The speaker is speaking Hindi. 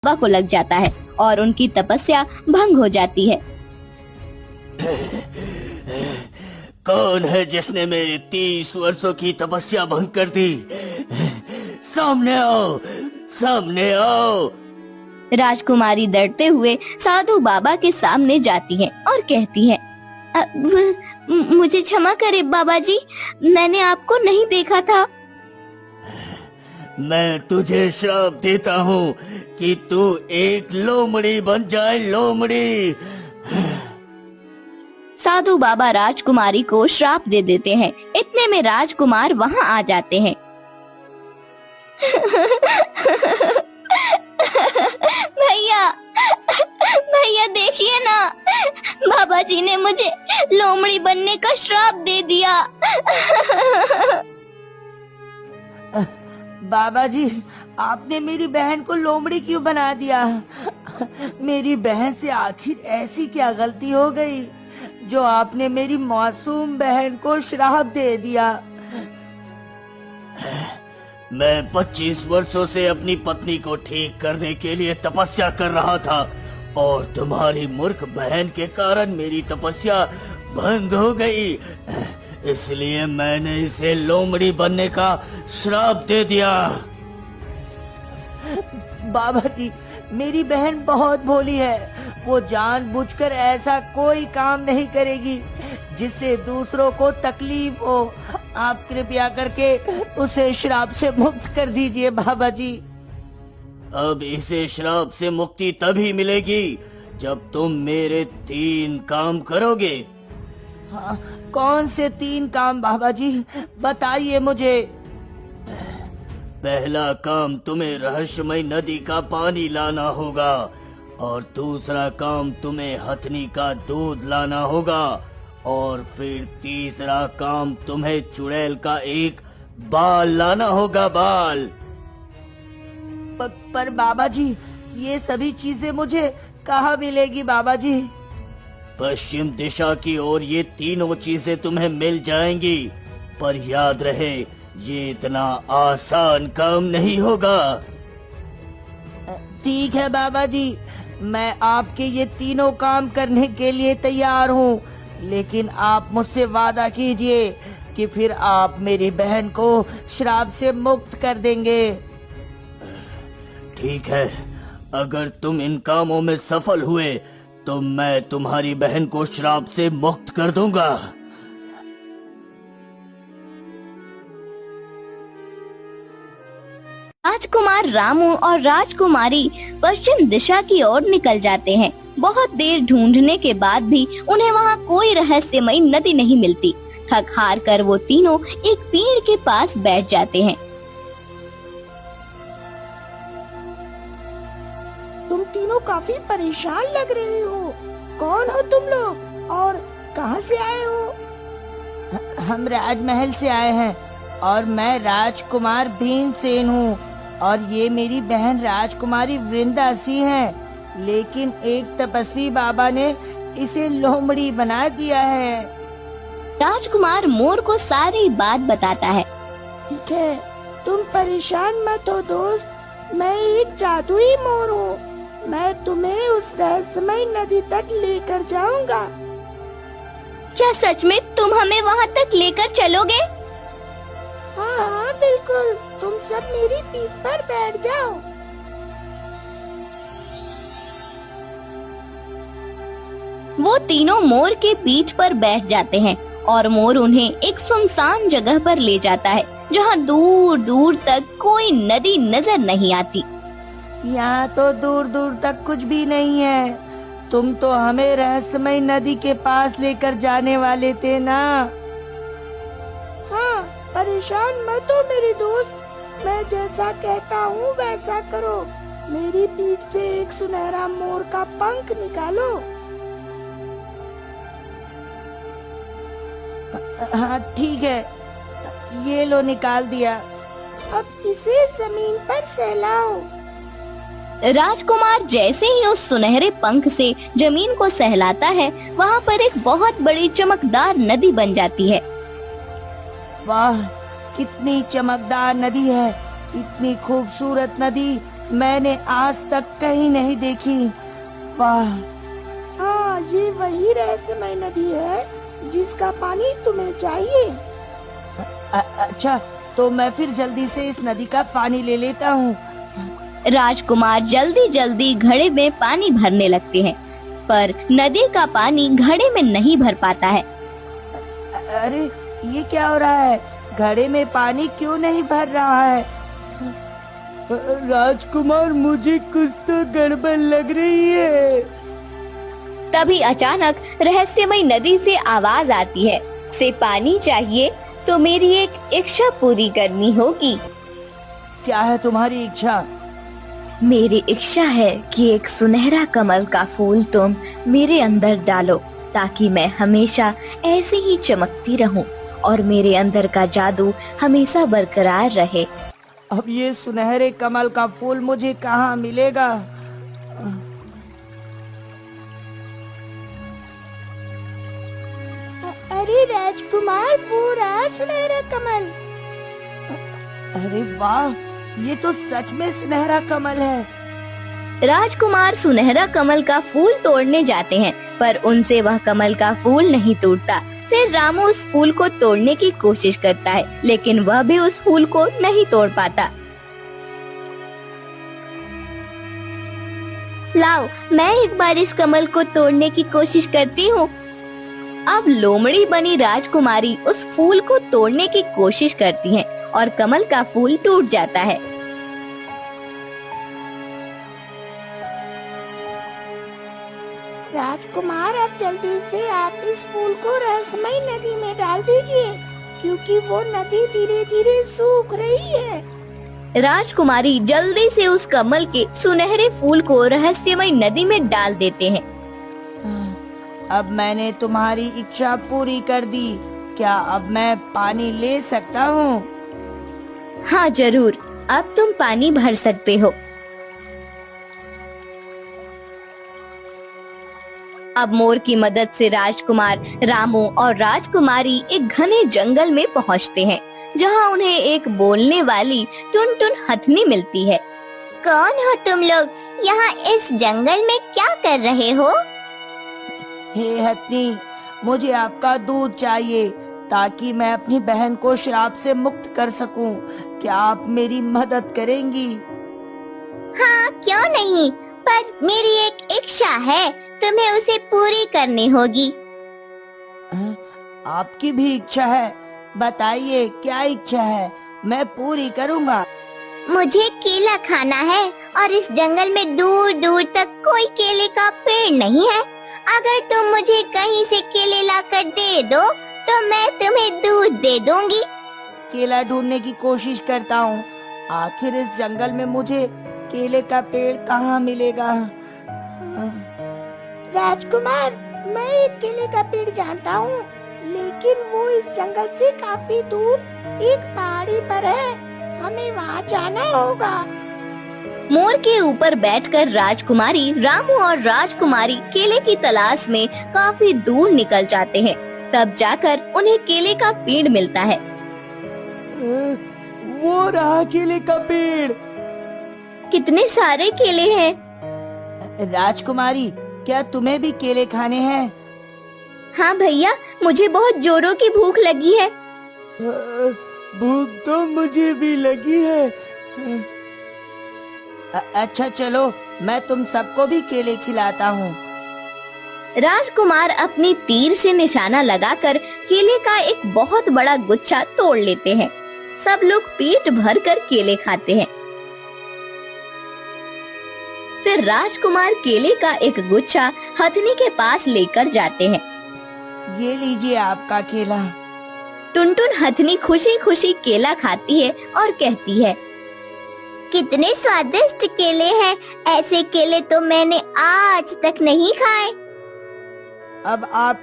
बाबा को लग जाता है और उनकी तपस्या भंग हो जाती है। कौन है जिसने मेरी 30 वर्षों की तपस्या भंग कर दी? सामने आओ, सामने आओ। राजकुमारी डरते हुए साधु बाबा के सामने जाती है और कहती है, मुझे क्षमा करे बाबा जी, मैंने आपको नहीं देखा था। मैं तुझे श्राप देता हूँ कि तू एक लोमड़ी बन जाए, लोमड़ी। साधु बाबा राजकुमारी को श्राप दे देते हैं। इतने में राजकुमार वहाँ आ जाते हैं। भैया, भैया देखिए ना, बाबा जी ने मुझे लोमड़ी बनने का श्राप दे दिया। बाबा जी, आपने मेरी बहन को लोमड़ी क्यों बना दिया? मेरी बहन से आखिर ऐसी क्या गलती हो गई जो आपने मेरी मासूम बहन को श्राप दे दिया? मैं 25 वर्षों से अपनी पत्नी को ठीक करने के लिए तपस्या कर रहा था और तुम्हारी मूर्ख बहन के कारण मेरी तपस्या भंग हो गई, इसलिए मैंने इसे लोमड़ी बनने का श्राप दे दिया। बाबा जी, मेरी बहन बहुत भोली है। वो जानबूझकर ऐसा कोई काम नहीं करेगी जिससे दूसरों को तकलीफ हो। आप कृपया करके उसे श्राप से मुक्त कर दीजिए बाबा जी। अब इसे श्राप से मुक्ति तभी मिलेगी जब तुम मेरे 3 काम करोगे। हाँ, कौन से 3 काम बाबा जी, बताइए मुझे। पहला काम, तुम्हें रहस्यमय नदी का पानी लाना होगा और दूसरा काम, तुम्हें हथनी का दूध लाना होगा और फिर तीसरा काम, तुम्हें चुड़ैल का एक बाल लाना होगा, बाल। पर बाबा जी, ये सभी चीजें मुझे कहाँ मिलेगी बाबा जी? पश्चिम दिशा की ओर ये तीनों चीजें तुम्हें मिल जाएंगी, पर याद रहे ये इतना आसान काम नहीं होगा। ठीक है बाबा जी, मैं आपके ये तीनों काम करने के लिए तैयार हूँ, लेकिन आप मुझसे वादा कीजिए कि फिर आप मेरी बहन को श्राप से मुक्त कर देंगे। ठीक है, अगर तुम इन कामों में सफल हुए तो मैं तुम्हारी बहन को श्राप से मुक्त कर दूंगा। राजकुमार रामू और राजकुमारी पश्चिम दिशा की ओर निकल जाते हैं। बहुत देर ढूंढने के बाद भी उन्हें वहाँ कोई रहस्यमयी नदी नहीं मिलती। थक हार कर वो तीनों एक पेड़ के पास बैठ जाते हैं। तुम तीनों काफी परेशान लग रहे हो। कौन हो तुम लोग और कहाँ से आए हो? हम राजमहल से आए हैं और मैं राजकुमार भीमसेन हूँ और ये मेरी बहन राजकुमारी वृंदासी है, लेकिन एक तपस्वी बाबा ने इसे लोमड़ी बना दिया है। राजकुमार मोर को सारी बात बताता है। ठीक है, तुम परेशान मत हो दोस्त, मैं एक जादुई मोर हूँ। मैं तुम्हें उस रहस्यमय नदी तक लेकर जाऊंगा। क्या सच में तुम हमें वहाँ तक लेकर चलोगे? हाँ हाँ बिल्कुल, तुम सब मेरी पीठ पर बैठ जाओ। वो तीनों मोर के पीठ पर बैठ जाते हैं और मोर उन्हें एक सुनसान जगह पर ले जाता है जहाँ दूर दूर तक कोई नदी नजर नहीं आती। यहाँ तो दूर दूर तक कुछ भी नहीं है। तुम तो हमें रहस्यमय नदी के पास लेकर जाने वाले थे ना? हाँ, परेशान मत हो मेरे दोस्त, मैं जैसा कहता हूँ वैसा करो। मेरी पीठ से एक सुनहरा मोर का पंख निकालो। हाँ ठीक है, ये लो निकाल दिया। अब इसे जमीन पर सहलाओ। राजकुमार जैसे ही उस सुनहरे पंख से जमीन को सहलाता है, वहाँ पर एक बहुत बड़ी चमकदार नदी बन जाती है। वाह, कितनी चमकदार नदी है। इतनी खूबसूरत नदी मैंने आज तक कहीं नहीं देखी। वाह, हाँ, ये वही रहस्यमय नदी है जिसका पानी तुम्हें चाहिए। अच्छा, तो मैं फिर जल्दी से इस नदी का पानी ले लेता हूँ। राजकुमार जल्दी जल्दी घड़े में पानी भरने लगते हैं, पर नदी का पानी घड़े में नहीं भर पाता है। अरे, ये क्या हो रहा है? घड़े में पानी क्यों नहीं भर रहा है? राजकुमार, मुझे कुछ तो गड़बड़ लग रही है। तभी अचानक रहस्यमय नदी से आवाज आती है, से पानी चाहिए तो मेरी एक इच्छा पूरी करनी होगी। क्या है तुम्हारी इच्छा? मेरी इच्छा है कि एक सुनहरा कमल का फूल तुम मेरे अंदर डालो, ताकि मैं हमेशा ऐसे ही चमकती रहूं और मेरे अंदर का जादू हमेशा बरकरार रहे। अब ये सुनहरे कमल का फूल मुझे कहाँ मिलेगा? अरे राजकुमार, वो रहा सुनहरा कमल। अरे वाह, ये तो सच में सुनहरा कमल है। राजकुमार सुनहरा कमल का फूल तोड़ने जाते हैं, पर उनसे वह कमल का फूल नहीं टूटता। फिर रामू उस फूल को तोड़ने की कोशिश करता है, लेकिन वह भी उस फूल को नहीं तोड़ पाता। लाओ, मैं एक बार इस कमल को तोड़ने की कोशिश करती हूँ। अब लोमड़ी बनी राजकुमारी उस फूल को तोड़ने की कोशिश करती है और कमल का फूल टूट जाता है। राजकुमार, अब जल्दी से आप इस फूल को रहस्यमय नदी में डाल दीजिए, क्योंकि वो नदी धीरे धीरे सूख रही है। राजकुमारी जल्दी से उस कमल के सुनहरे फूल को रहस्यमय नदी में डाल देते हैं। अब मैंने तुम्हारी इच्छा पूरी कर दी। क्या अब मैं पानी ले सकता हूँ? हाँ जरूर, अब तुम पानी भर सकते हो। अब मोर की मदद से राजकुमार, रामू और राजकुमारी एक घने जंगल में पहुँचते हैं, जहाँ उन्हें एक बोलने वाली टुनटुन हथनी मिलती है। कौन हो तुम लोग? यहाँ इस जंगल में क्या कर रहे हो? हे हथनी, मुझे आपका दूध चाहिए ताकि मैं अपनी बहन को श्राप से मुक्त कर सकूं। क्या आप मेरी मदद करेंगी? हाँ, क्यों नहीं, पर मेरी एक इच्छा है, तुम्हें उसे पूरी करनी होगी। आपकी भी इच्छा है? बताइए, क्या इच्छा है? मैं पूरी करूंगा। मुझे केला खाना है और इस जंगल में दूर दूर तक कोई केले का पेड़ नहीं है। अगर तुम मुझे कहीं से केले लाकर दे दो तो मैं तुम्हें दूध दे दूंगी। केला ढूंढने की कोशिश करता हूँ। आखिर इस जंगल में मुझे केले का पेड़ कहाँ मिलेगा? राजकुमार, मैं एक केले का पेड़ जानता हूँ, लेकिन वो इस जंगल से काफी दूर एक पहाड़ी पर है। हमें वहाँ जाना होगा। मोर के ऊपर बैठकर राजकुमारी, रामू और राजकुमारी केले की तलाश में काफी दूर निकल जाते हैं। तब जाकर उन्हें केले का पेड़ मिलता है। वो रहा केले का पेड़। कितने सारे केले हैं। राजकुमारी, क्या तुम्हें भी केले खाने हैं? हाँ भैया, मुझे बहुत जोरों की भूख लगी है। भूख तो मुझे भी लगी है। अच्छा चलो, मैं तुम सबको भी केले खिलाता हूँ। राजकुमार अपनी तीर से निशाना लगाकर केले का एक बहुत बड़ा गुच्छा तोड़ लेते हैं। सब लोग पेट भर कर केले खाते हैं। फिर राजकुमार केले का एक गुच्छा हथनी के पास लेकर जाते हैं। ये लीजिए आपका केला। टुनटुन हथनी खुशी खुशी केला खाती है और कहती है, कितने स्वादिष्ट केले हैं, ऐसे केले तो मैंने आज तक नहीं खाए। अब आप